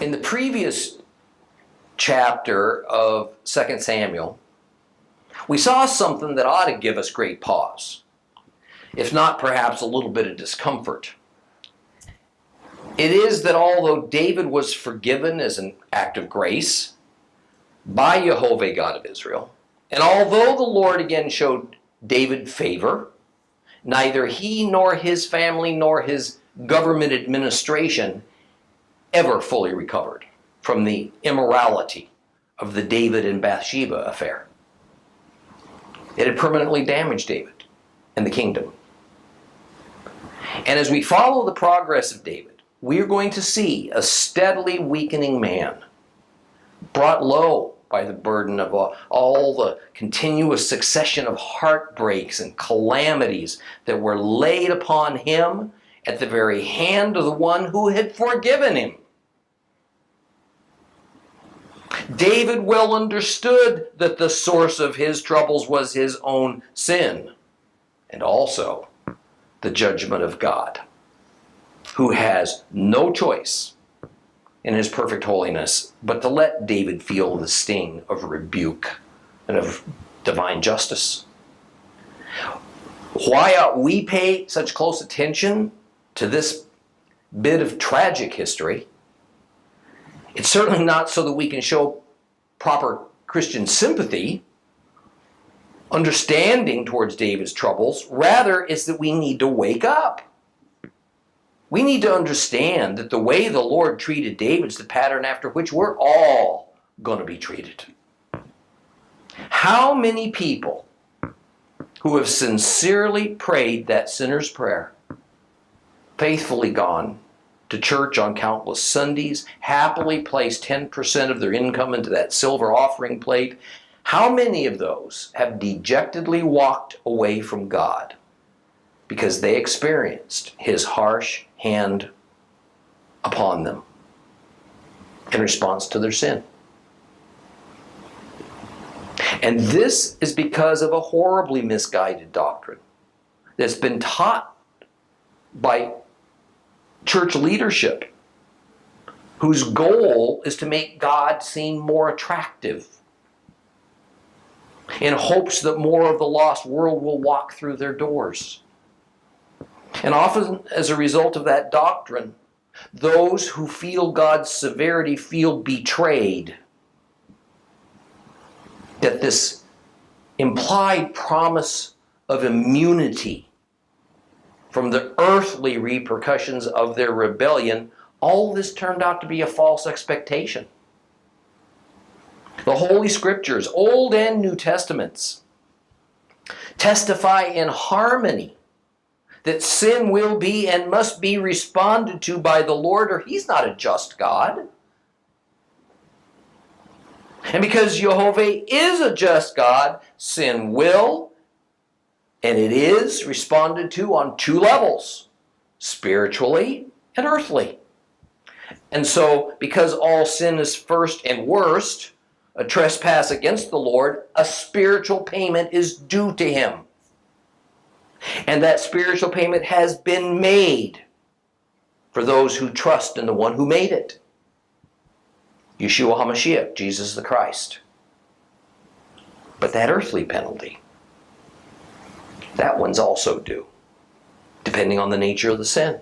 In the previous chapter of 2 Samuel, we saw something that ought to give us great pause, if not perhaps a little bit of discomfort. It is that although David was forgiven as an act of grace by Jehovah God of Israel, and although the Lord again showed David favor, neither he nor his family nor his government administration ever fully recovered from the immorality of the David and Bathsheba affair. It had permanently damaged David and the kingdom. And as we follow the progress of David, we are going to see a steadily weakening man, brought low by the burden of all the continuous succession of heartbreaks and calamities that were laid upon him at the very hand of the one who had forgiven him. David well understood that the source of his troubles was his own sin, and also the judgment of God, who has no choice in his perfect holiness but to let David feel the sting of rebuke and of divine justice. Why ought we pay such close attention to this bit of tragic history? It's certainly not so that we can show proper Christian sympathy, understanding towards David's troubles. Rather, it's that we need to wake up. We need to understand that the way the Lord treated David is the pattern after which we're all going to be treated. How many people who have sincerely prayed that sinner's prayer, faithfully gone to church on countless Sundays, happily placed 10% of their income into that silver offering plate, how many of those have dejectedly walked away from God because they experienced his harsh hand upon them in response to their sin? And this is because of a horribly misguided doctrine that's been taught by church leadership, whose goal is to make God seem more attractive in hopes that more of the lost world will walk through their doors. And often, as a result of that doctrine, those who feel God's severity feel betrayed. That this implied promise of immunity from the earthly repercussions of their rebellion, all this turned out to be a false expectation. The Holy Scriptures, Old and New Testaments, testify in harmony that sin will be and must be responded to by the Lord, or he's not a just God. And because Jehovah is a just God, sin will, and it is, responded to on two levels, spiritually and earthly. And so, because all sin is first and worst, a trespass against the Lord, a spiritual payment is due to him. And that spiritual payment has been made for those who trust in the one who made it, Yeshua HaMashiach, Jesus the Christ. But that earthly penalty, that one's also due, depending on the nature of the sin.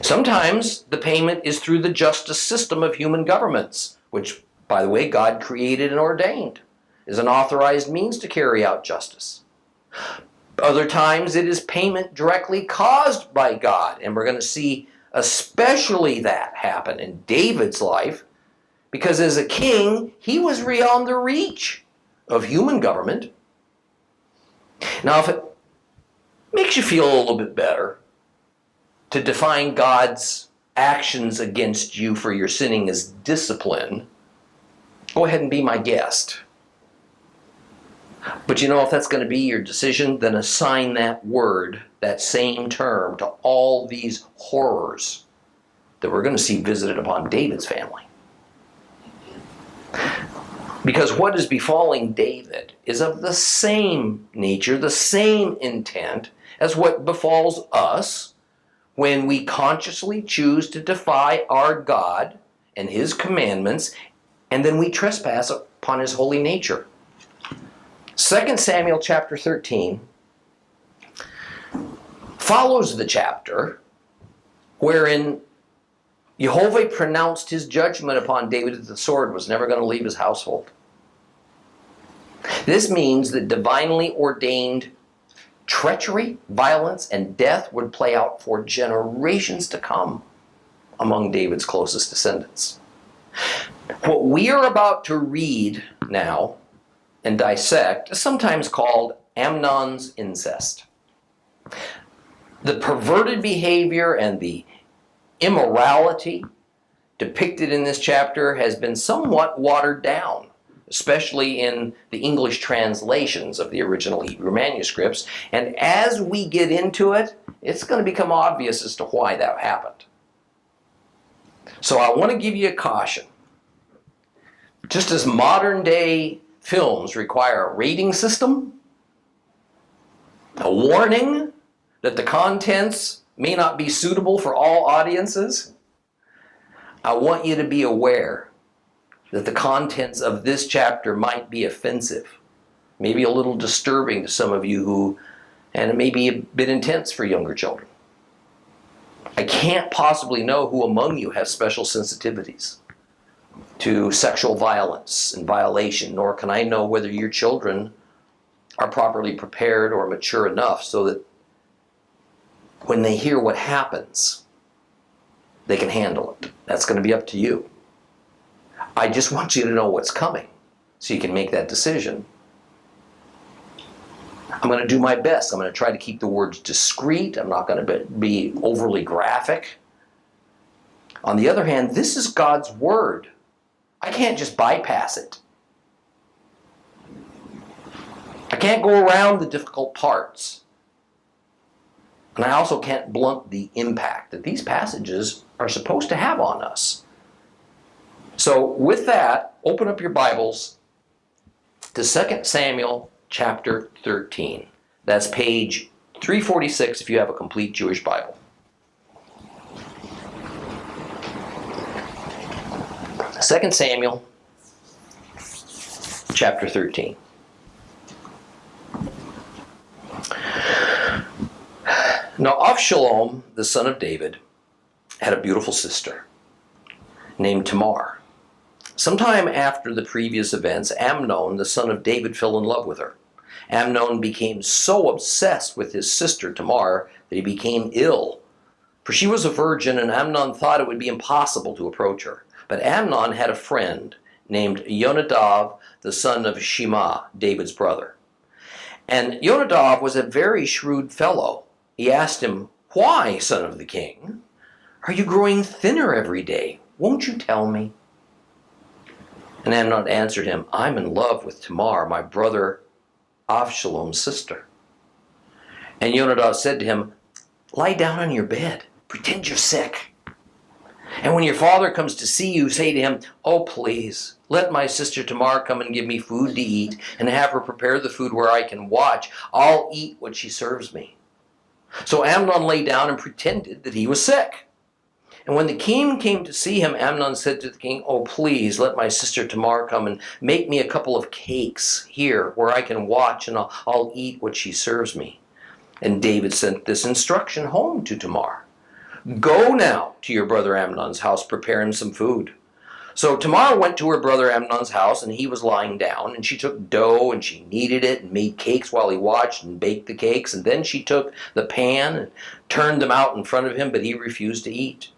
Sometimes the payment is through the justice system of human governments, which, by the way, God created and ordained, is an authorized means to carry out justice. Other times it is payment directly caused by God, and we're going to see especially that happen in David's life, because as a king, he was beyond the reach of human government. Now, if it makes you feel a little bit better to define God's actions against you for your sinning as discipline, go ahead and be my guest. But you know, if that's going to be your decision, then assign that word, that same term, to all these horrors that we're going to see visited upon David's family. Because what is befalling David is of the same nature, the same intent as what befalls us when we consciously choose to defy our God and his commandments, and then we trespass upon his holy nature. 2 Samuel chapter 13 follows the chapter wherein Jehovah pronounced his judgment upon David that the sword was never going to leave his household. This means that divinely ordained treachery, violence, and death would play out for generations to come among David's closest descendants. What we are about to read now and dissect is sometimes called Amnon's incest. The perverted behavior and the immorality depicted in this chapter has been somewhat watered down, especially in the English translations of the original Hebrew manuscripts. And as we get into it, it's going to become obvious as to why that happened. So I want to give you a caution. Just as modern day films require a rating system, a warning that the contents may not be suitable for all audiences, I want you to be aware that the contents of this chapter might be offensive, maybe a little disturbing to some of you and it may be a bit intense for younger children. I can't possibly know who among you has special sensitivities to sexual violence and violation, nor can I know whether your children are properly prepared or mature enough so that when they hear what happens, they can handle it. That's going to be up to you. I just want you to know what's coming so you can make that decision. I'm going to do my best. I'm going to try to keep the words discreet. I'm not going to be overly graphic. On the other hand, this is God's word. I can't just bypass it. I can't go around the difficult parts. And I also can't blunt the impact that these passages are supposed to have on us. So with that, open up your Bibles to 2 Samuel chapter 13. That's page 346 if you have a complete Jewish Bible. 2 Samuel chapter 13. Now Avshalom, the son of David, had a beautiful sister named Tamar. Sometime after the previous events, Amnon, the son of David, fell in love with her. Amnon became so obsessed with his sister Tamar that he became ill. For she was a virgin, and Amnon thought it would be impossible to approach her. But Amnon had a friend named Yonadav, the son of Shema, David's brother. And Yonadav was a very shrewd fellow. He asked him, "Why, son of the king, are you growing thinner every day? Won't you tell me?" And Amnon answered him, "I'm in love with Tamar, my brother Avshalom's sister." And Yonadav said to him, "Lie down on your bed, pretend you're sick. And when your father comes to see you, say to him, 'Oh, please, let my sister Tamar come and give me food to eat, and have her prepare the food where I can watch. I'll eat what she serves me.'" So Amnon lay down and pretended that he was sick. And when the king came to see him, Amnon said to the king, "Oh, please, let my sister Tamar come and make me a couple of cakes here where I can watch, and I'll eat what she serves me." And David sent this instruction home to Tamar: "Go now to your brother Amnon's house, prepare him some food." So Tamar went to her brother Amnon's house, and he was lying down, and she took dough, and she kneaded it, and made cakes while he watched, and baked the cakes. And then she took the pan and turned them out in front of him, but he refused to eat.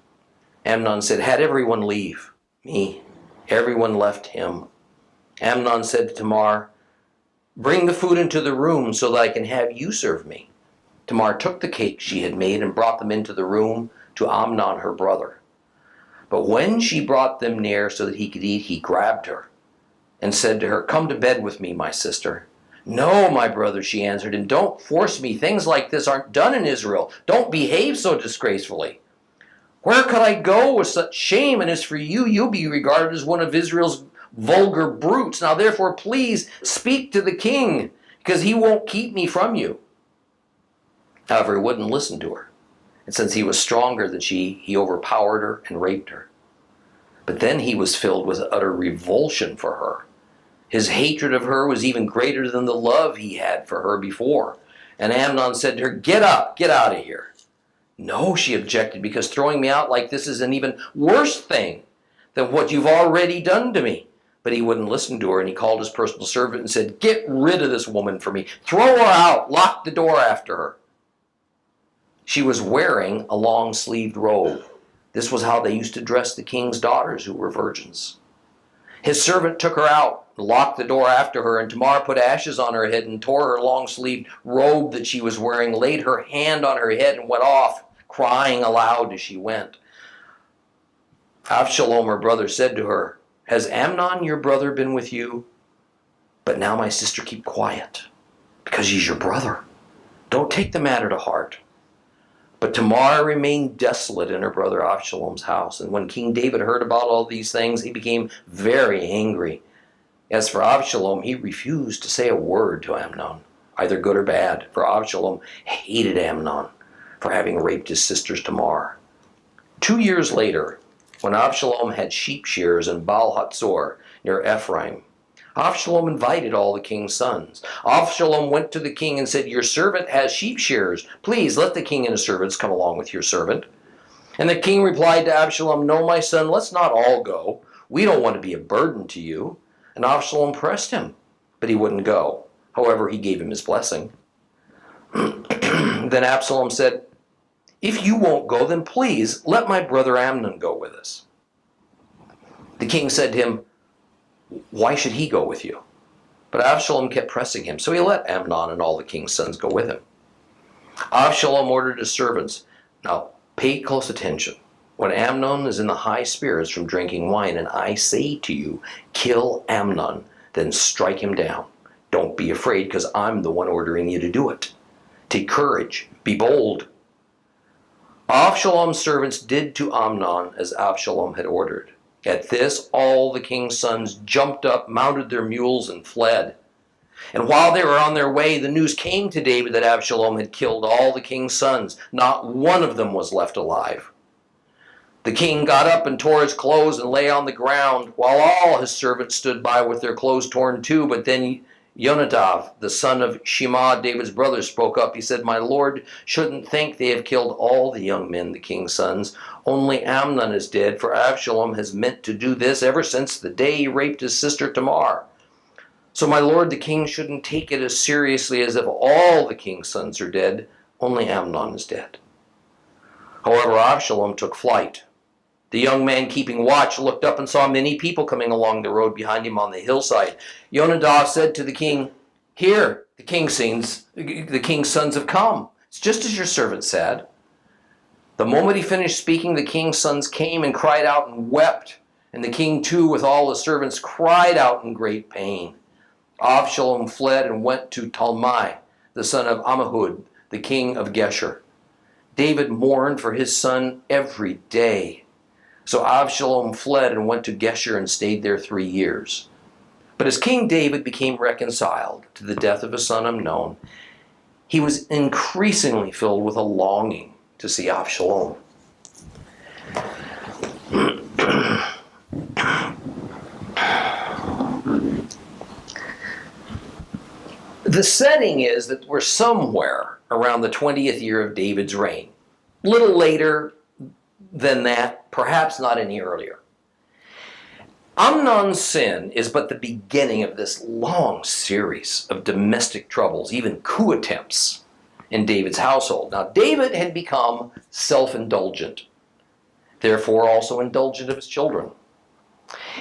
Amnon said, "Had everyone leave me." Everyone left him. Amnon said to Tamar, "Bring the food into the room so that I can have you serve me." Tamar took the cakes she had made and brought them into the room to Amnon, her brother. But when she brought them near so that he could eat, he grabbed her and said to her, "Come to bed with me, my sister." "No, my brother," she answered, "and don't force me. Things like this aren't done in Israel. Don't behave so disgracefully. Where could I go with such shame? And as for you, you'll be regarded as one of Israel's vulgar brutes. Now therefore, please speak to the king, because he won't keep me from you." However, he wouldn't listen to her. And since he was stronger than she, he overpowered her and raped her. But then he was filled with utter revulsion for her. His hatred of her was even greater than the love he had for her before. And Amnon said to her, "Get up, get out of here." "No," she objected, "because throwing me out like this is an even worse thing than what you've already done to me." But he wouldn't listen to her, and he called his personal servant and said, "Get rid of this woman for me. Throw her out. Lock the door after her." She was wearing a long-sleeved robe. This was how they used to dress the king's daughters who were virgins. His servant took her out, locked the door after her, and Tamar put ashes on her head and tore her long-sleeved robe that she was wearing, laid her hand on her head, and went off, crying aloud as she went. Avshalom, her brother, said to her, "Has Amnon, your brother, been with you? But now, my sister, keep quiet, because he's your brother. Don't take the matter to heart." But Tamar remained desolate in her brother Avshalom's house. And when King David heard about all these things, he became very angry. As for Avshalom, he refused to say a word to Amnon, either good or bad, for Avshalom hated Amnon for having raped his sister Tamar. 2 years later, when Avshalom had sheep shears in Baal Hatzor near Ephraim, Avshalom invited all the king's sons. Avshalom went to the king and said, "Your servant has sheep shears. Please let the king and his servants come along with your servant." And the king replied to Avshalom, "No, my son, let's not all go. We don't want to be a burden to you." And Avshalom pressed him, but he wouldn't go. However, he gave him his blessing. Then Absalom said, "If you won't go, then please let my brother Amnon go with us." The king said to him, "Why should he go with you?" But Avshalom kept pressing him, so he let Amnon and all the king's sons go with him. Avshalom ordered his servants, "Now pay close attention. When Amnon is in the high spirits from drinking wine, and I say to you, 'Kill Amnon,' then strike him down. Don't be afraid, because I'm the one ordering you to do it. Take courage, be bold." Avshalom's servants did to Amnon as Avshalom had ordered. At this, all the king's sons jumped up, mounted their mules, and fled. And while they were on their way, the news came to David that Avshalom had killed all the king's sons. Not one of them was left alive. The king got up and tore his clothes and lay on the ground, while all his servants stood by with their clothes torn too. But then Yonadav, the son of Shema, David's brother, spoke up. He said, "My lord shouldn't think they have killed all the young men, the king's sons. Only Amnon is dead, for Avshalom has meant to do this ever since the day he raped his sister Tamar. So my lord the king shouldn't take it as seriously as if all the king's sons are dead. Only Amnon is dead." However, Avshalom took flight. The young man keeping watch looked up and saw many people coming along the road behind him on the hillside. Yonadav said to the king, "Here, the king's sons have come. It's just as your servant said." The moment he finished speaking, the king's sons came and cried out and wept. And the king too, with all his servants, cried out in great pain. Avshalom fled and went to Talmai, the son of Ammihud, the king of Geshur. David mourned for his son every day. So Avshalom fled and went to Geshur and stayed there 3 years. But as King David became reconciled to the death of his son Amnon, he was increasingly filled with a longing to see Avshalom. The setting is that we're somewhere around the 20th year of David's reign. A little later than that, perhaps not any earlier. Amnon's sin is but the beginning of this long series of domestic troubles, even coup attempts in David's household. Now, David had become self-indulgent, therefore also indulgent of his children.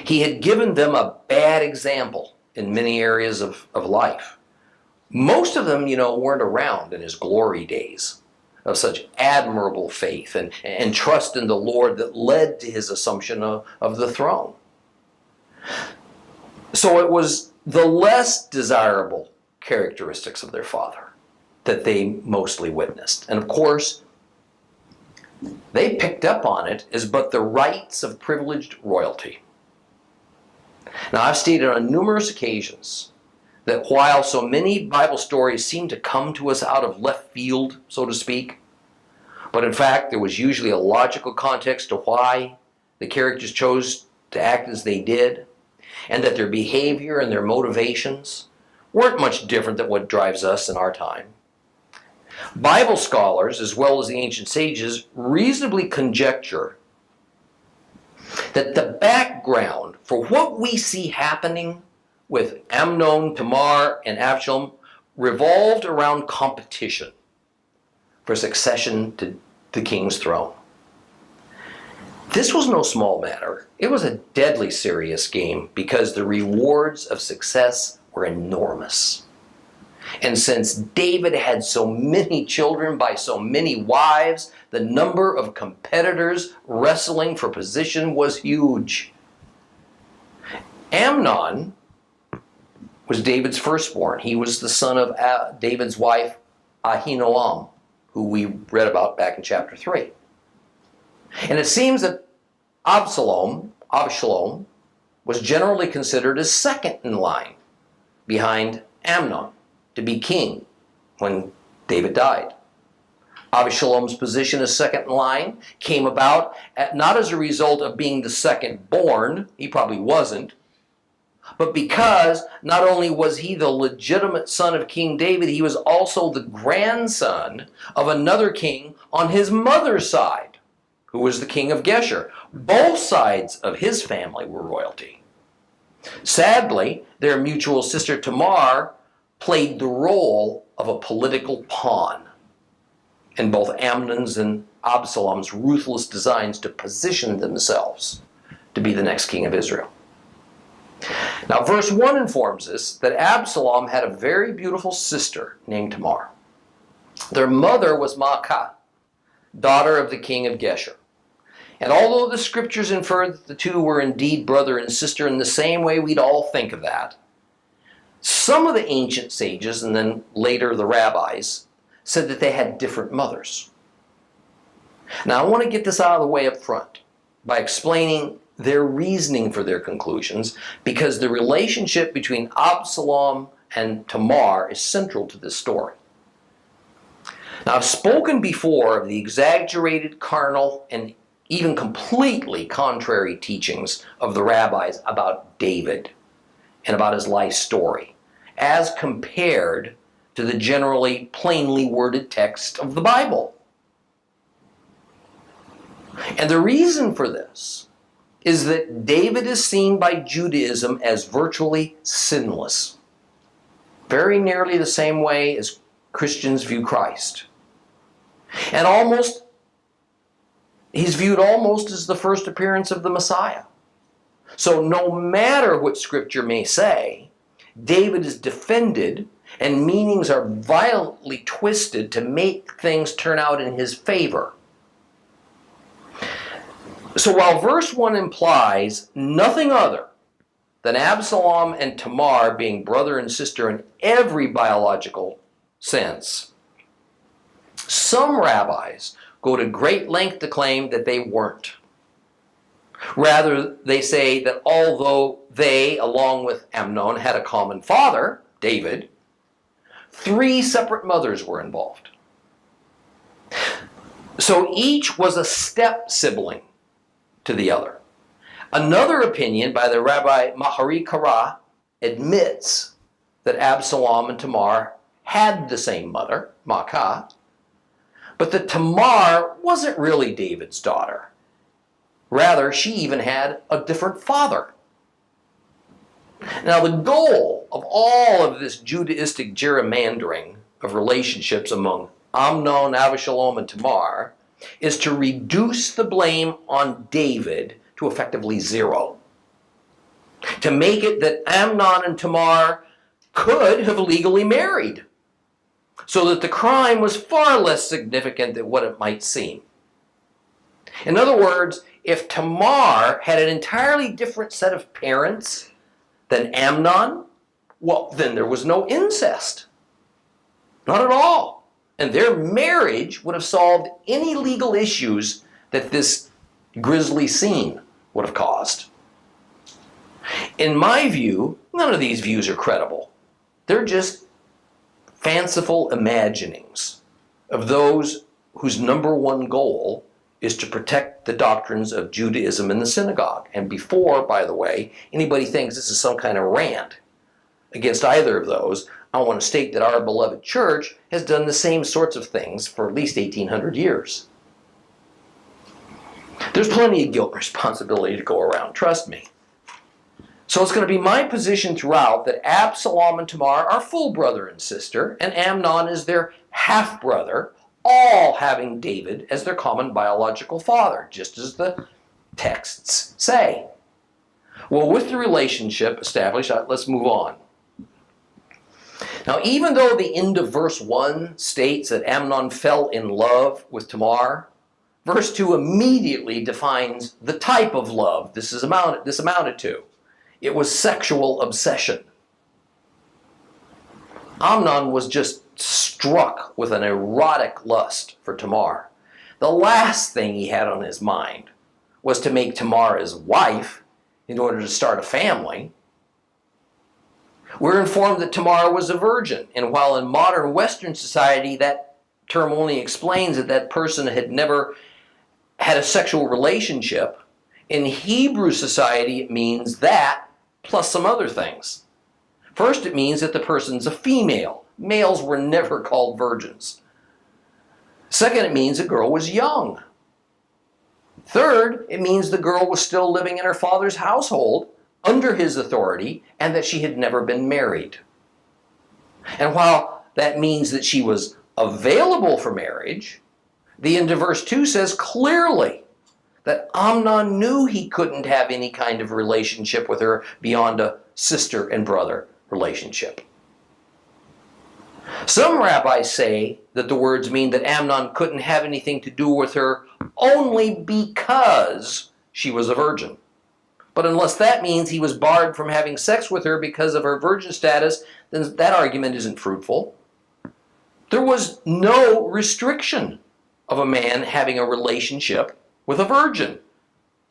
He had given them a bad example in many areas of life. Most of them, weren't around in his glory days of such admirable faith and trust in the Lord that led to his assumption of the throne. So it was the less desirable characteristics of their father that they mostly witnessed. And of course, they picked up on it as but the rights of privileged royalty. Now, I've stated on numerous occasions that while so many Bible stories seem to come to us out of left field, so to speak, but in fact there was usually a logical context to why the characters chose to act as they did, and that their behavior and their motivations weren't much different than what drives us in our time. Bible scholars, as well as the ancient sages, reasonably conjecture that the background for what we see happening with Amnon, Tamar, and Absalom revolved around competition for succession to the king's throne. This was no small matter. It was a deadly serious game because the rewards of success were enormous. And since David had so many children by so many wives, the number of competitors wrestling for position was huge. Amnon was David's firstborn. He was the son of David's wife, Ahinoam, who we read about back in chapter 3. And it seems that Absalom was generally considered as second in line behind Amnon to be king when David died. Absalom's position as second in line came about not as a result of being the second born, he probably wasn't, but because not only was he the legitimate son of King David, he was also the grandson of another king on his mother's side, who was the king of Geshur. Both sides of his family were royalty. Sadly, their mutual sister Tamar played the role of a political pawn in both Amnon's and Absalom's ruthless designs to position themselves to be the next king of Israel. Now, verse 1 informs us that Absalom had a very beautiful sister named Tamar. Their mother was Maacah, daughter of the king of Geshur. And although the scriptures infer that the two were indeed brother and sister in the same way we'd all think of that, some of the ancient sages, and then later the rabbis, said that they had different mothers. Now, I want to get this out of the way up front by explaining their reasoning for their conclusions, because the relationship between Absalom and Tamar is central to this story. Now, I've spoken before of the exaggerated, carnal, and even completely contrary teachings of the rabbis about David and about his life story, as compared to the generally plainly worded text of the Bible. And the reason for this is that David is seen by Judaism as virtually sinless, very nearly the same way as Christians view Christ. And he's viewed almost as the first appearance of the Messiah. So no matter what Scripture may say, David is defended and meanings are violently twisted to make things turn out in his favor. So while verse 1 implies nothing other than Absalom and Tamar being brother and sister in every biological sense, some rabbis go to great length to claim that they weren't. Rather, they say that although they, along with Amnon, had a common father, David, 3 separate mothers were involved. So each was a step-sibling to the other. Another opinion by the Rabbi Mahari Kara admits that Absalom and Tamar had the same mother, Maacah, but that Tamar wasn't really David's daughter. Rather, she even had a different father. Now, the goal of all of this Judaistic gerrymandering of relationships among Amnon, Absalom, and Tamar is to reduce the blame on David to effectively 0. To make it that Amnon and Tamar could have legally married, so that the crime was far less significant than what it might seem. In other words, if Tamar had an entirely different set of parents than Amnon, well, then there was no incest. Not at all. And their marriage would have solved any legal issues that this grisly scene would have caused. In my view, none of these views are credible. They're just fanciful imaginings of those whose number one goal is to protect the doctrines of Judaism in the synagogue. And before, by the way, anybody thinks this is some kind of rant against either of those, I want to state that our beloved church has done the same sorts of things for at least 1,800 years. There's plenty of guilt and responsibility to go around, trust me. So it's going to be my position throughout that Absalom and Tamar are full brother and sister, and Amnon is their half-brother, all having David as their common biological father, just as the texts say. Well, with the relationship established, let's move on. Now, even though the end of verse 1 states that Amnon fell in love with Tamar, verse 2 immediately defines the type of love this amounted to. It was sexual obsession. Amnon was just struck with an erotic lust for Tamar. The last thing he had on his mind was to make Tamar his wife in order to start a family. We're informed that Tamar was a virgin, and while in modern Western society that term only explains that that person had never had a sexual relationship, in Hebrew society it means that plus some other things. First, it means that the person's a female. Males were never called virgins. Second, it means the girl was young. Third, it means the girl was still living in her father's household under his authority and that she had never been married. And while that means that she was available for marriage, the end of verse 2 says clearly that Amnon knew he couldn't have any kind of relationship with her beyond a sister and brother relationship. Some rabbis say that the words mean that Amnon couldn't have anything to do with her only because she was a virgin. But unless that means he was barred from having sex with her because of her virgin status, then that argument isn't fruitful. There was no restriction of a man having a relationship with a virgin.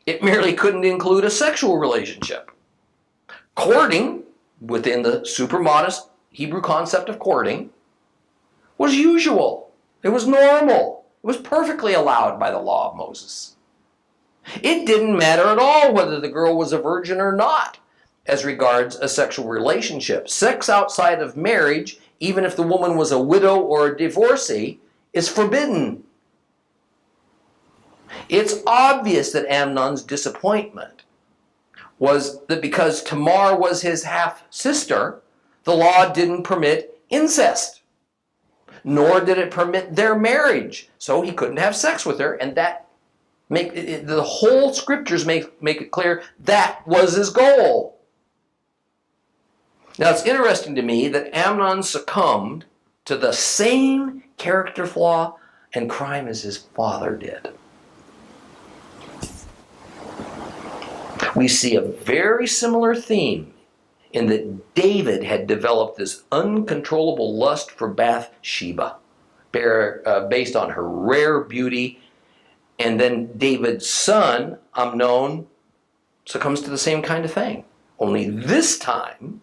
It merely couldn't include a sexual relationship. Courting, within the super modest Hebrew concept of courting, was usual. It was normal. It was perfectly allowed by the law of Moses. It didn't matter at all whether the girl was a virgin or not as regards a sexual relationship. Sex outside of marriage, even if the woman was a widow or a divorcee, is forbidden. It's obvious that Amnon's disappointment was that because Tamar was his half-sister, the law didn't permit incest, nor did it permit their marriage, so he couldn't have sex with her, and that the whole scriptures make it clear that was his goal. Now it's interesting to me that Amnon succumbed to the same character flaw and crime as his father did. We see a very similar theme in that David had developed this uncontrollable lust for Bathsheba, based on her rare beauty. And then David's son, Amnon, succumbs to the same kind of thing. Only this time,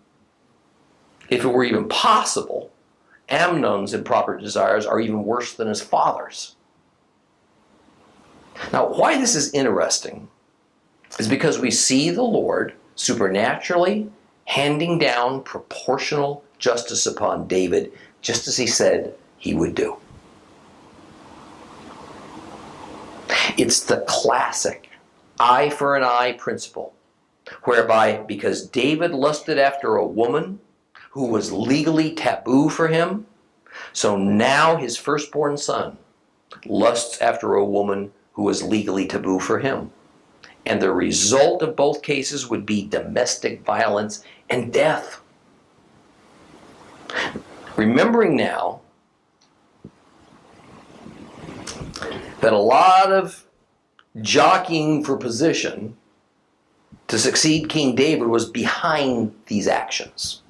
if it were even possible, Amnon's improper desires are even worse than his father's. Now, why this is interesting is because we see the Lord supernaturally handing down proportional justice upon David, just as he said he would do. It's the classic eye for an eye principle, whereby because David lusted after a woman who was legally taboo for him, so now his firstborn son lusts after a woman who was legally taboo for him. And the result of both cases would be domestic violence and death. Remembering now that a lot of jockeying for position to succeed King David was behind these actions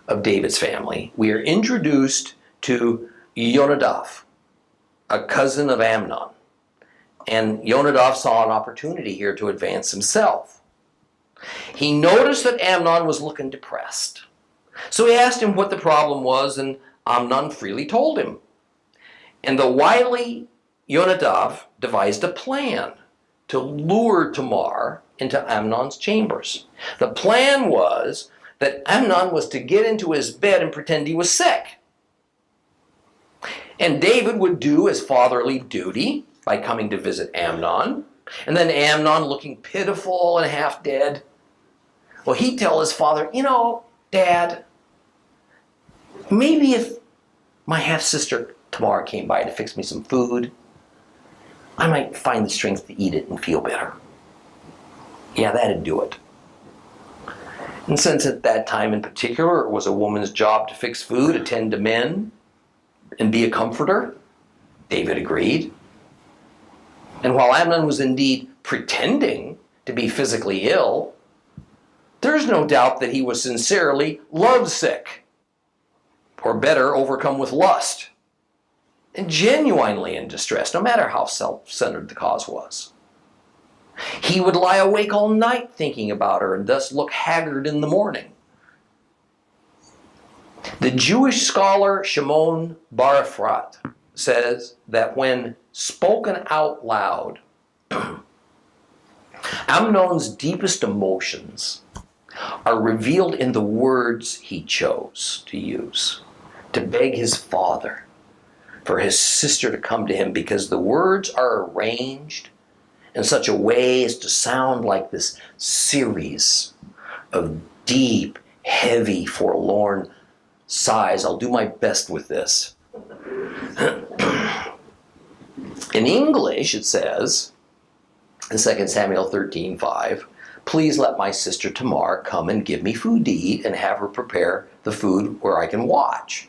of David's family, we are introduced to Yonadav, a cousin of Amnon. And Yonadav saw an opportunity here to advance himself. He noticed that Amnon was looking depressed. So he asked him what the problem was, and Amnon freely told him. And the wily Yonadav devised a plan to lure Tamar into Amnon's chambers. The plan was that Amnon was to get into his bed and pretend he was sick. And David would do his fatherly duty by coming to visit Amnon. And then Amnon, looking pitiful and half dead, well, he'd tell his father, Dad, maybe if my half-sister Tamar came by to fix me some food, I might find the strength to eat it and feel better. Yeah, that'd do it. And since at that time in particular it was a woman's job to fix food, attend to men, and be a comforter, David agreed. And while Amnon was indeed pretending to be physically ill, there's no doubt that he was sincerely lovesick, or better, overcome with lust, and genuinely in distress, no matter how self-centered the cause was. He would lie awake all night thinking about her and thus look haggard in the morning. The Jewish scholar Shimon bar Ephrat says that when spoken out loud, Amnon's deepest emotions are revealed in the words he chose to use, to beg his father for his sister to come to him, because the words are arranged in such a way as to sound like this series of deep, heavy, forlorn sighs. I'll do my best with this. In English, it says, in 2 Samuel 13:5, please let my sister Tamar come and give me food to eat and have her prepare the food where I can watch.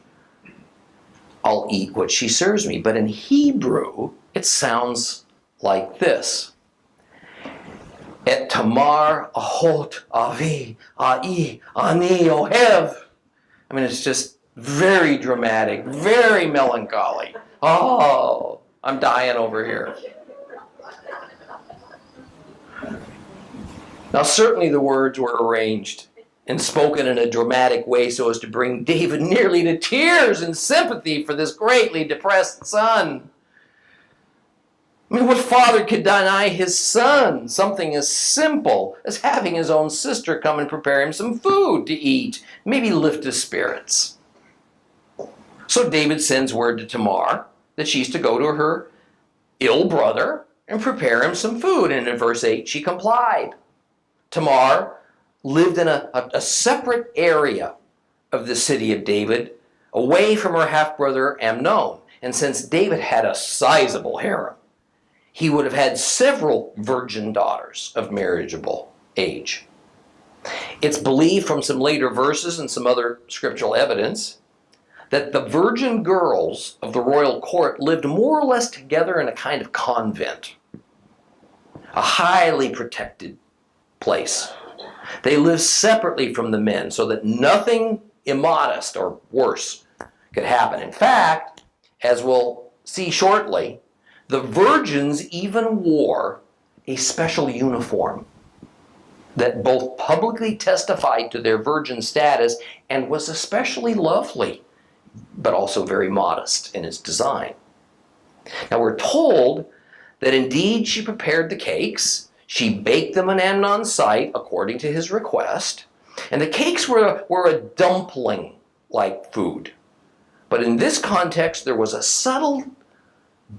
I'll eat what she serves me. But in Hebrew, it sounds like this. Et Tamar ahot avi ai ani ohev. I mean, it's just very dramatic, very melancholy. Oh, I'm dying over here. Now, certainly the words were arranged and spoken in a dramatic way so as to bring David nearly to tears in sympathy for this greatly depressed son. I mean, what father could deny his son something as simple as having his own sister come and prepare him some food to eat, maybe lift his spirits? So David sends word to Tamar that she's to go to her ill brother and prepare him some food. And in verse 8, she complied. Tamar lived in a separate area of the city of David, away from her half-brother Amnon. And since David had a sizable harem, he would have had several virgin daughters of marriageable age. It's believed from some later verses and some other scriptural evidence that the virgin girls of the royal court lived more or less together in a kind of convent, a highly protected place. They lived separately from the men so that nothing immodest or worse could happen. In fact, as we'll see shortly, the virgins even wore a special uniform that both publicly testified to their virgin status and was especially lovely, but also very modest in its design. Now, we're told that indeed she prepared the cakes. She baked them in Amnon's sight according to his request. And the cakes were a dumpling-like food. But in this context, there was a subtle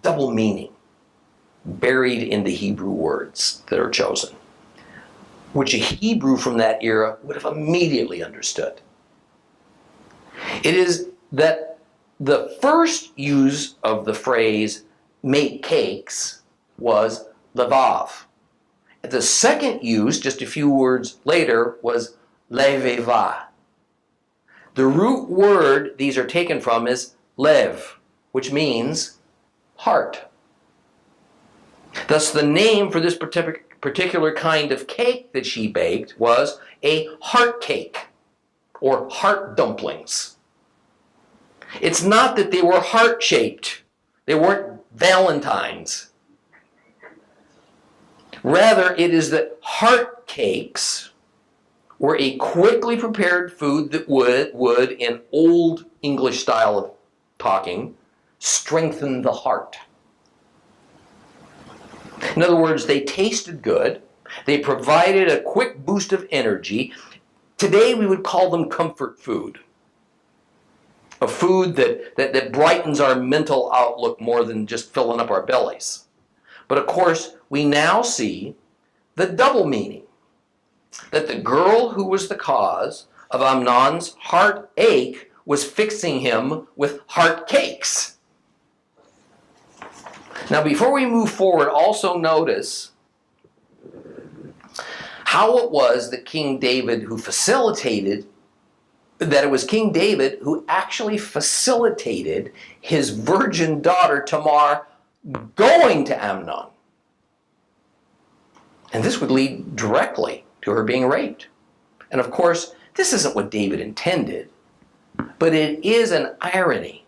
double meaning buried in the Hebrew words that are chosen, which a Hebrew from that era would have immediately understood. It is that the first use of the phrase make cakes was levav. The second use, just a few words later, was leveva. The root word these are taken from is lev, which means heart. Thus, the name for this particular kind of cake that she baked was a heart cake, or heart dumplings. It's not that they were heart-shaped. They weren't valentines. Rather, it is that heart cakes were a quickly prepared food that would, in old English style of talking, strengthen the heart. In other words, they tasted good. They provided a quick boost of energy. Today we would call them comfort food. A food that brightens our mental outlook more than just filling up our bellies. But of course, we now see the double meaning. That the girl who was the cause of Amnon's heartache was fixing him with heart cakes. Now, before we move forward, also notice how it was that King David that it was King David who actually facilitated his virgin daughter Tamar going to Amnon. And this would lead directly to her being raped. And of course, this isn't what David intended, but it is an irony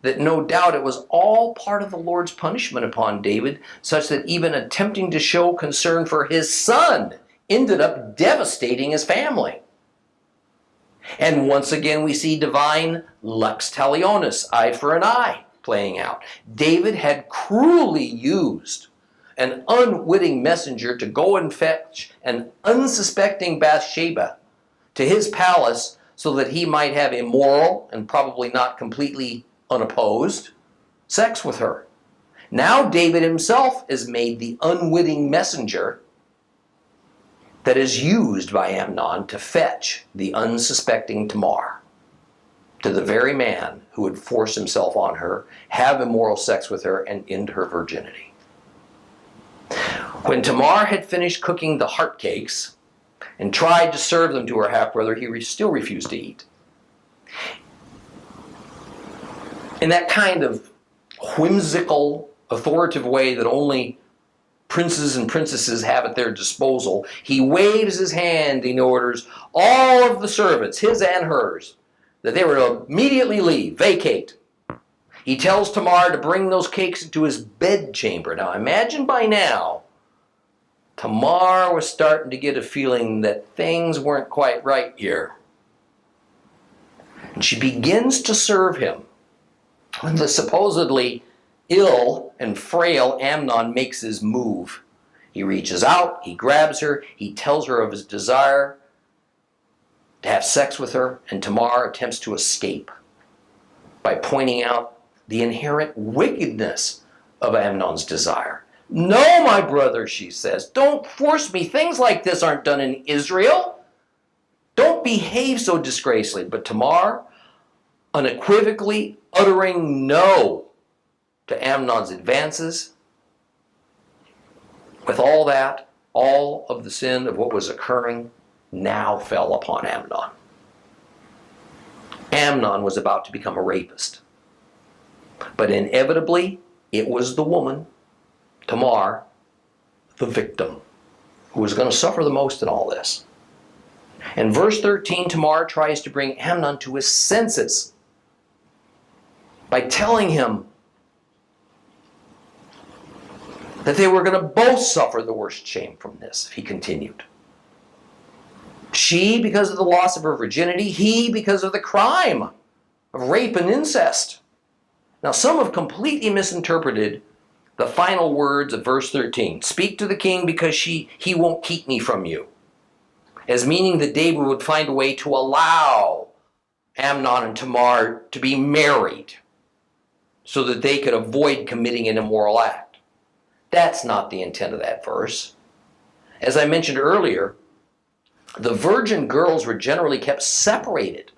that no doubt it was all part of the Lord's punishment upon David, such that even attempting to show concern for his son ended up devastating his family. And once again we see divine lex talionis, eye for an eye, playing out. David had cruelly used an unwitting messenger to go and fetch an unsuspecting Bathsheba to his palace so that he might have immoral and probably not completely unopposed sex with her. Now David himself is made the unwitting messenger that is used by Amnon to fetch the unsuspecting Tamar to the very man who would force himself on her, have immoral sex with her, and end her virginity. When Tamar had finished cooking the heart cakes and tried to serve them to her half-brother, he still refused to eat. In that kind of whimsical, authoritative way that only princes and princesses have at their disposal, he waves his hand and orders all of the servants, his and hers, that they were to immediately leave, vacate. He tells Tamar to bring those cakes into his bedchamber. Now imagine by now, Tamar was starting to get a feeling that things weren't quite right here. And she begins to serve him. When the supposedly ill and frail Amnon makes his move, he reaches out, he grabs her, he tells her of his desire to have sex with her, and Tamar attempts to escape by pointing out the inherent wickedness of Amnon's desire. No, my brother, she says, don't force me. Things like this aren't done in Israel. Don't behave so disgracefully. But Tamar, unequivocally uttering no to Amnon's advances, with all that, all of the sin of what was occurring now fell upon Amnon. Amnon was about to become a rapist. But inevitably, it was the woman, Tamar, the victim, who was going to suffer the most in all this. In verse 13, Tamar tries to bring Amnon to his senses by telling him that they were going to both suffer the worst shame from this if he continued. She because of the loss of her virginity, he because of the crime of rape and incest. Now some have completely misinterpreted the final words of verse 13. Speak to the king because he won't keep me from you. As meaning that David would find a way to allow Amnon and Tamar to be married so that they could avoid committing an immoral act. That's not the intent of that verse. As I mentioned earlier, the virgin girls were generally kept separated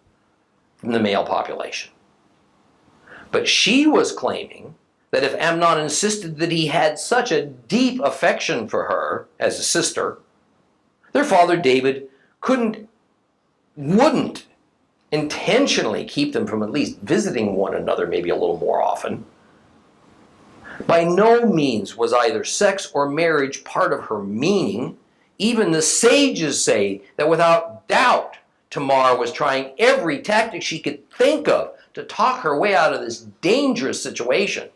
from the male population. But she was claiming that if Amnon insisted that he had such a deep affection for her as a sister, their father David wouldn't intentionally keep them from at least visiting one another maybe a little more often. By no means was either sex or marriage part of her meaning. Even the sages say that without doubt Tamar was trying every tactic she could think of to talk her way out of this dangerous situation.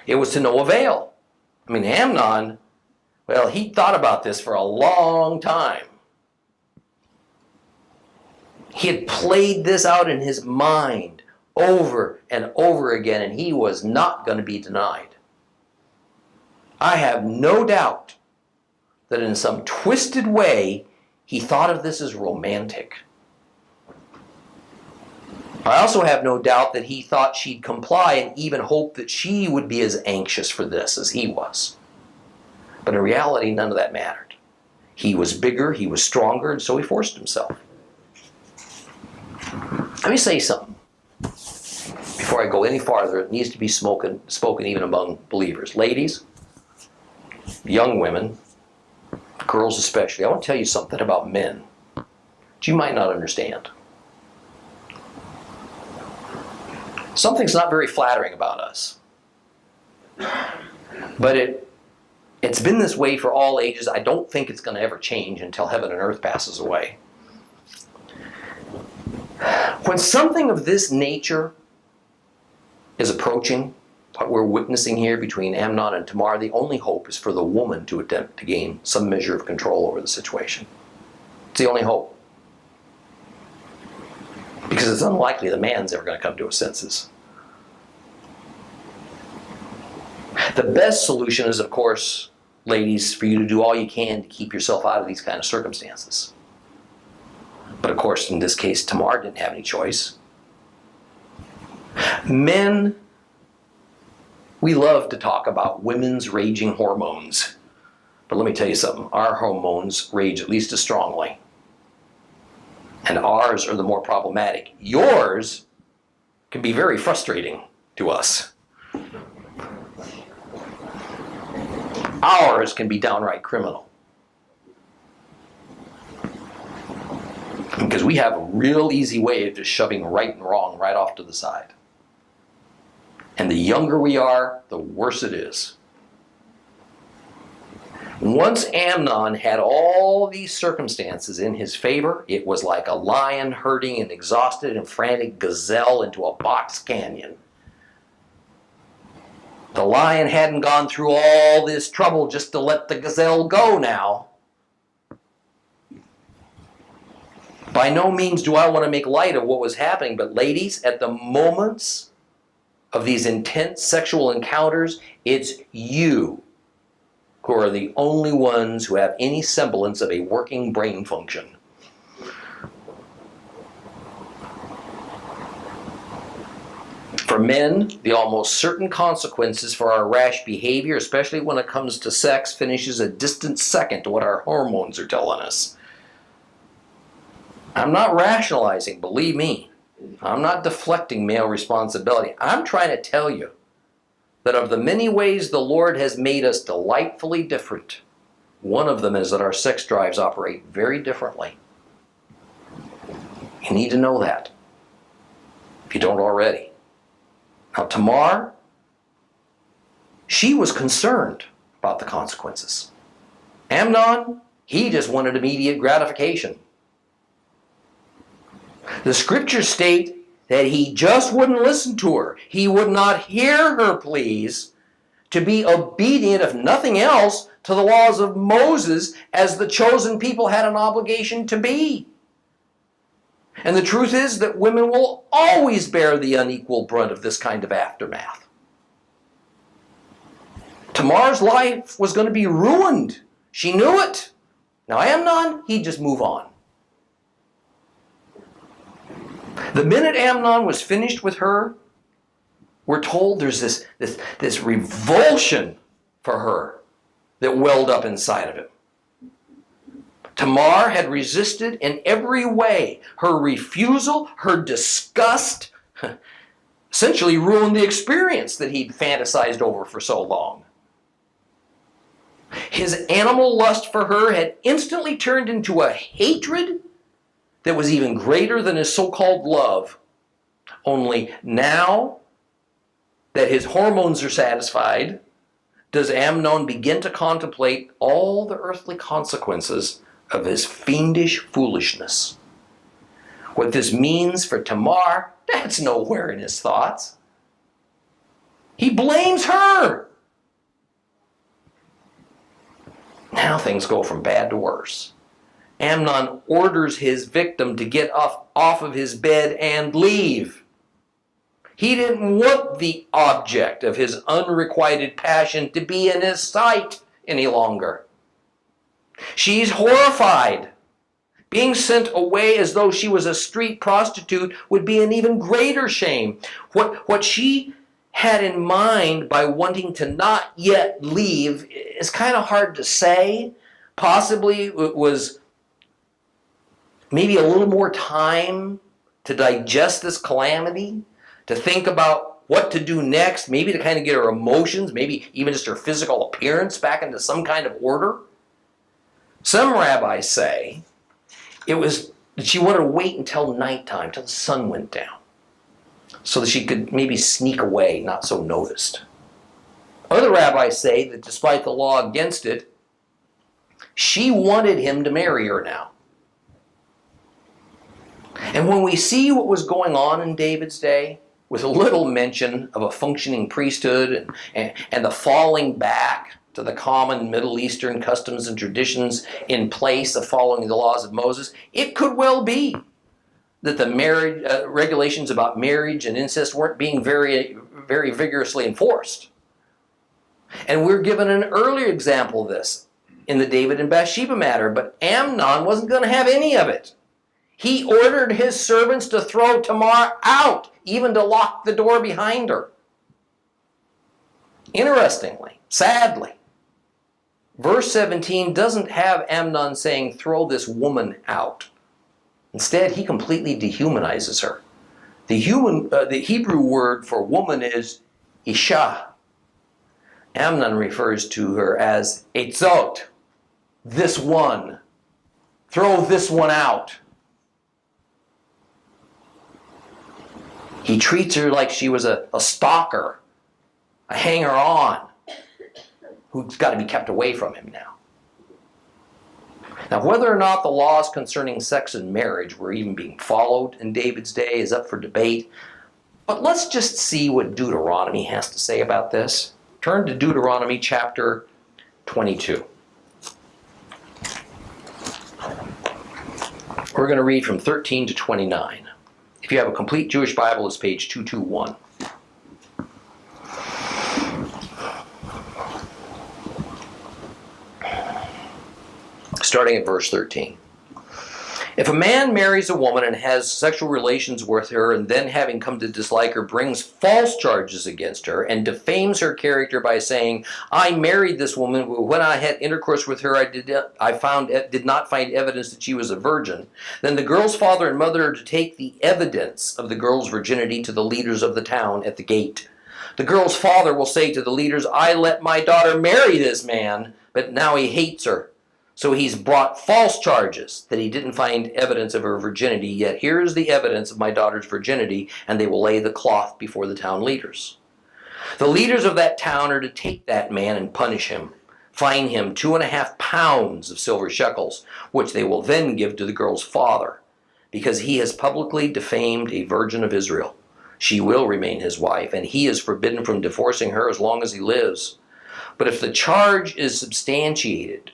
It was to no avail. I mean, Amnon, well, he thought about this for a long time. He had played this out in his mind over and over again, and he was not going to be denied. I have no doubt that in some twisted way, he thought of this as romantic. I also have no doubt that he thought she'd comply and even hoped that she would be as anxious for this as he was. But in reality, none of that mattered. He was bigger, he was stronger, and so he forced himself. Let me say something. Before I go any farther, it needs to be spoken even among believers. Ladies, young women, girls especially, I want to tell you something about men that you might not understand. Something's not very flattering about us. But it's been this way for all ages. I don't think it's going to ever change until heaven and earth passes away. When something of this nature is approaching, what we're witnessing here between Amnon and Tamar, the only hope is for the woman to attempt to gain some measure of control over the situation. It's the only hope. Because it's unlikely the man's ever going to come to his senses. The best solution is, of course, ladies, for you to do all you can to keep yourself out of these kind of circumstances. But of course, in this case, Tamar didn't have any choice. Men, we love to talk about women's raging hormones. But let me tell you something, our hormones rage at least as strongly. And ours are the more problematic. Yours can be very frustrating to us. Ours can be downright criminal. Because we have a real easy way of just shoving right and wrong right off to the side. And the younger we are, the worse it is. Once Amnon had all these circumstances in his favor, it was like a lion herding an exhausted and frantic gazelle into a box canyon. The lion hadn't gone through all this trouble just to let the gazelle go now. By no means do I want to make light of what was happening, but ladies, at the moments of these intense sexual encounters, it's you who are the only ones who have any semblance of a working brain function. For men, the almost certain consequences for our rash behavior, especially when it comes to sex, finishes a distant second to what our hormones are telling us. I'm not rationalizing, believe me. I'm not deflecting male responsibility. I'm trying to tell you that of the many ways the Lord has made us delightfully different, one of them is that our sex drives operate very differently. You need to know that, if you don't already. Now, Tamar, she was concerned about the consequences. Amnon, he just wanted immediate gratification. The scriptures state that he just wouldn't listen to her. He would not hear her pleas to be obedient, if nothing else, to the laws of Moses, as the chosen people had an obligation to be. And the truth is that women will always bear the unequal brunt of this kind of aftermath. Tamar's life was going to be ruined. She knew it. Now Amnon, he'd just move on. The minute Amnon was finished with her, we're told there's this revulsion for her that welled up inside of him. Tamar had resisted in every way. Her refusal, her disgust, essentially ruined the experience that he'd fantasized over for so long. His animal lust for her had instantly turned into a hatred that was even greater than his so-called love. Only now that his hormones are satisfied, does Amnon begin to contemplate all the earthly consequences of his fiendish foolishness. What this means for Tamar, that's nowhere in his thoughts. He blames her. Now things go from bad to worse. Amnon orders his victim to get off of his bed and leave. He didn't want the object of his unrequited passion to be in his sight any longer. She's horrified. Being sent away as though she was a street prostitute would be an even greater shame. What she had in mind by wanting to not yet leave is kind of hard to say. Possibly it was maybe a little more time to digest this calamity, to think about what to do next, maybe to kind of get her emotions, maybe even just her physical appearance back into some kind of order. Some rabbis say it was that she wanted to wait until nighttime, till the sun went down, so that she could maybe sneak away, not so noticed. Other rabbis say that despite the law against it, she wanted him to marry her now. And when we see what was going on in David's day, with a little mention of a functioning priesthood and the falling back to the common Middle Eastern customs and traditions in place of following the laws of Moses, it could well be that the marriage regulations about marriage and incest weren't being very, very vigorously enforced. And we're given an earlier example of this in the David and Bathsheba matter, but Amnon wasn't going to have any of it. He ordered his servants to throw Tamar out, even to lock the door behind her. Interestingly, sadly, verse 17 doesn't have Amnon saying, throw this woman out. Instead, he completely dehumanizes her. The Hebrew word for woman is isha. Amnon refers to her as etzot, this one. Throw this one out. He treats her like she was a stalker, a hanger-on, who's got to be kept away from him now. Now, whether or not the laws concerning sex and marriage were even being followed in David's day is up for debate, but let's just see what Deuteronomy has to say about this. Turn to Deuteronomy chapter 22. We're going to read from 13 to 29. If you have a complete Jewish Bible, it's page 221. Starting at verse 13. If a man marries a woman and has sexual relations with her, and then having come to dislike her, brings false charges against her and defames her character by saying, I married this woman, but when I had intercourse with her, I did not find evidence that she was a virgin, then the girl's father and mother are to take the evidence of the girl's virginity to the leaders of the town at the gate. The girl's father will say to the leaders, I let my daughter marry this man, but now he hates her. So he's brought false charges that he didn't find evidence of her virginity, yet here is the evidence of my daughter's virginity, and they will lay the cloth before the town leaders. The leaders of that town are to take that man and punish him, fine him 2.5 pounds of silver shekels, which they will then give to the girl's father, because he has publicly defamed a virgin of Israel. She will remain his wife, and he is forbidden from divorcing her as long as he lives. But if the charge is substantiated,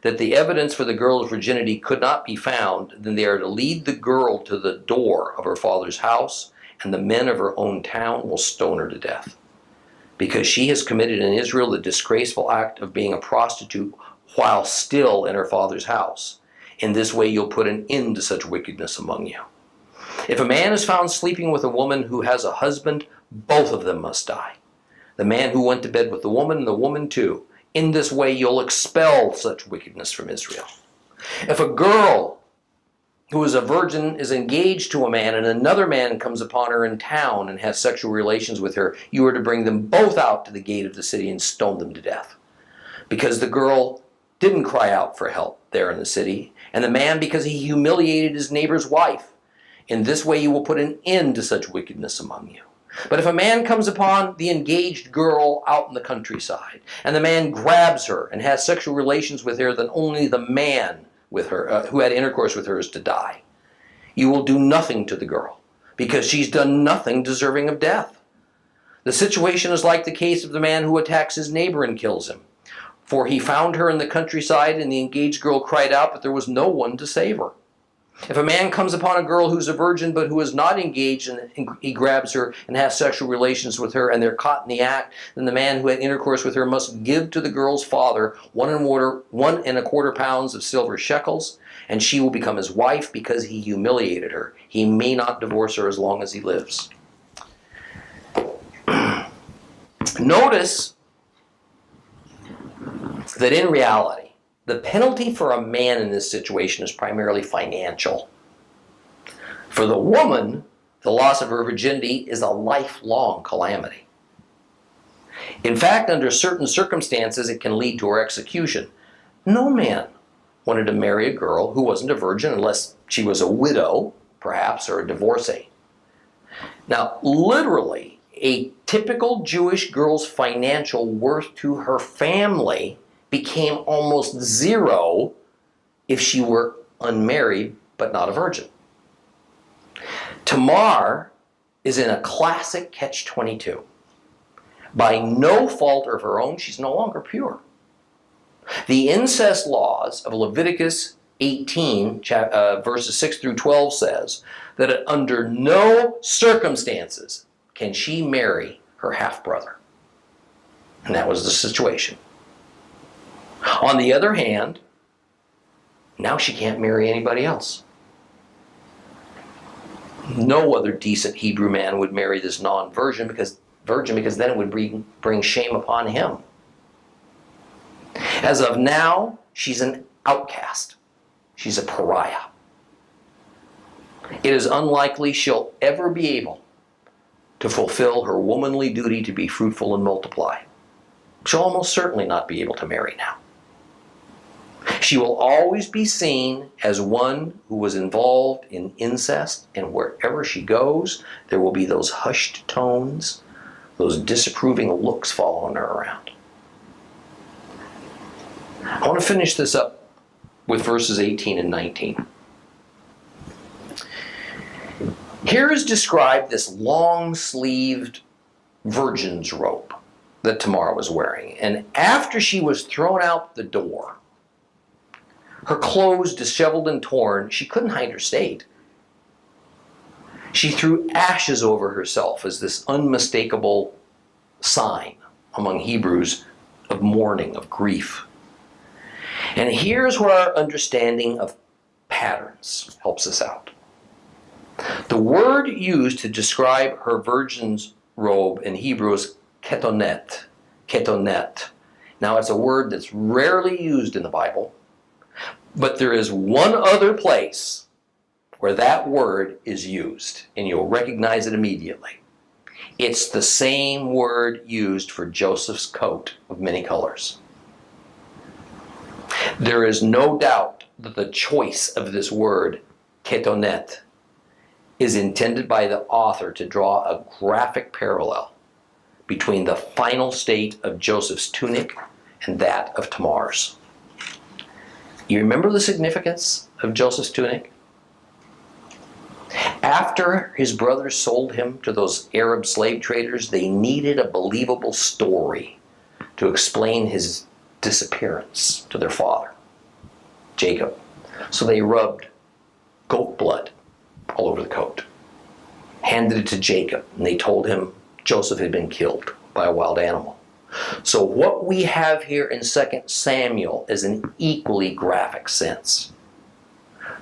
that the evidence for the girl's virginity could not be found, then they are to lead the girl to the door of her father's house, and the men of her own town will stone her to death, because she has committed in Israel the disgraceful act of being a prostitute while still in her father's house. In this way you'll put an end to such wickedness among you. If a man is found sleeping with a woman who has a husband, both of them must die. The man who went to bed with the woman, and the woman too. In this way, you'll expel such wickedness from Israel. If a girl who is a virgin is engaged to a man and another man comes upon her in town and has sexual relations with her, you are to bring them both out to the gate of the city and stone them to death. Because the girl didn't cry out for help there in the city, and the man because he humiliated his neighbor's wife. In this way, you will put an end to such wickedness among you. But if a man comes upon the engaged girl out in the countryside, and the man grabs her and has sexual relations with her, then only the man with her who had intercourse with her is to die. You will do nothing to the girl, because she's done nothing deserving of death. The situation is like the case of the man who attacks his neighbor and kills him. For he found her in the countryside, and the engaged girl cried out, but there was no one to save her. If a man comes upon a girl who's a virgin but who is not engaged and he grabs her and has sexual relations with her and they're caught in the act, then the man who had intercourse with her must give to the girl's father 1.25 pounds of silver shekels, and she will become his wife because he humiliated her. He may not divorce her as long as he lives. Notice that in reality, the penalty for a man in this situation is primarily financial. For the woman, the loss of her virginity is a lifelong calamity. In fact, under certain circumstances, it can lead to her execution. No man wanted to marry a girl who wasn't a virgin unless she was a widow, perhaps, or a divorcee. Now, literally, a typical Jewish girl's financial worth to her family became almost zero if she were unmarried but not a virgin. Tamar is in a classic catch-22. By no fault of her own, she's no longer pure. The incest laws of Leviticus 18, verses 6 through 12 says that under no circumstances can she marry her half-brother. And that was the situation. On the other hand, now she can't marry anybody else. No other decent Hebrew man would marry this non-virgin because then it would bring shame upon him. As of now, she's an outcast. She's a pariah. It is unlikely she'll ever be able to fulfill her womanly duty to be fruitful and multiply. She'll almost certainly not be able to marry now. She will always be seen as one who was involved in incest, and wherever she goes, there will be those hushed tones, those disapproving looks following her around. I want to finish this up with verses 18 and 19. Here is described this long-sleeved virgin's robe that Tamar was wearing. And after she was thrown out the door, her clothes disheveled and torn, she couldn't hide her state. She threw ashes over herself as this unmistakable sign among Hebrews of mourning, of grief. And here's where our understanding of patterns helps us out. The word used to describe her virgin's robe in Hebrew is ketonet. Ketonet. Now, it's a word that's rarely used in the Bible, but there is one other place where that word is used, and you'll recognize it immediately. It's the same word used for Joseph's coat of many colors. There is no doubt that the choice of this word, ketonet, is intended by the author to draw a graphic parallel between the final state of Joseph's tunic and that of Tamar's. You remember the significance of Joseph's tunic? After his brothers sold him to those Arab slave traders, they needed a believable story to explain his disappearance to their father, Jacob. So they rubbed goat blood all over the coat, handed it to Jacob, and they told him Joseph had been killed by a wild animal. So what we have here in 2 Samuel is an equally graphic sense.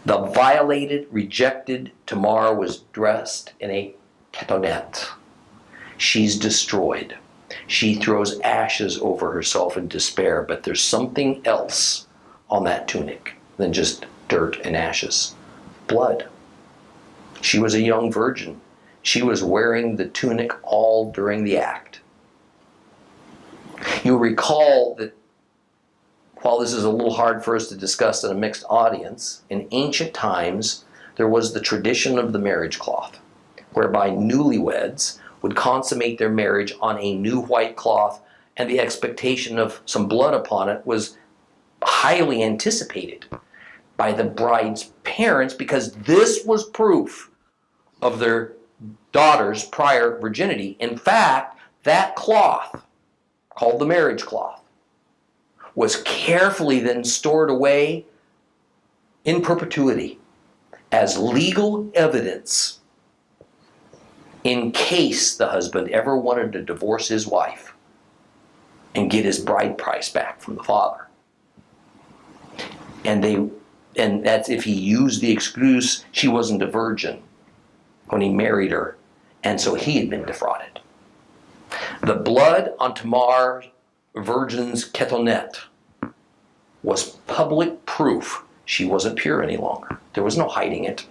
The violated, rejected Tamar was dressed in a ketonet. She's destroyed. She throws ashes over herself in despair, but there's something else on that tunic than just dirt and ashes. Blood. She was a young virgin. She was wearing the tunic all during the act. You'll recall that while this is a little hard for us to discuss in a mixed audience, in ancient times there was the tradition of the marriage cloth, whereby newlyweds would consummate their marriage on a new white cloth, and the expectation of some blood upon it was highly anticipated by the bride's parents, because this was proof of their daughter's prior virginity. In fact, that cloth, called the marriage cloth, was carefully then stored away in perpetuity as legal evidence in case the husband ever wanted to divorce his wife and get his bride price back from the father. And that's if he used the excuse she wasn't a virgin when he married her, and so he had been defrauded. The blood on Tamar's virgin's ketonet was public proof she wasn't pure any longer. There was no hiding it.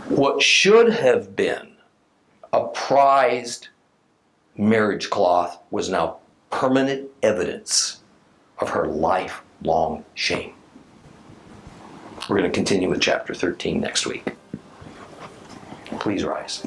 What should have been a prized marriage cloth was now permanent evidence of her lifelong shame. We're going to continue with chapter 13 next week. Please rise.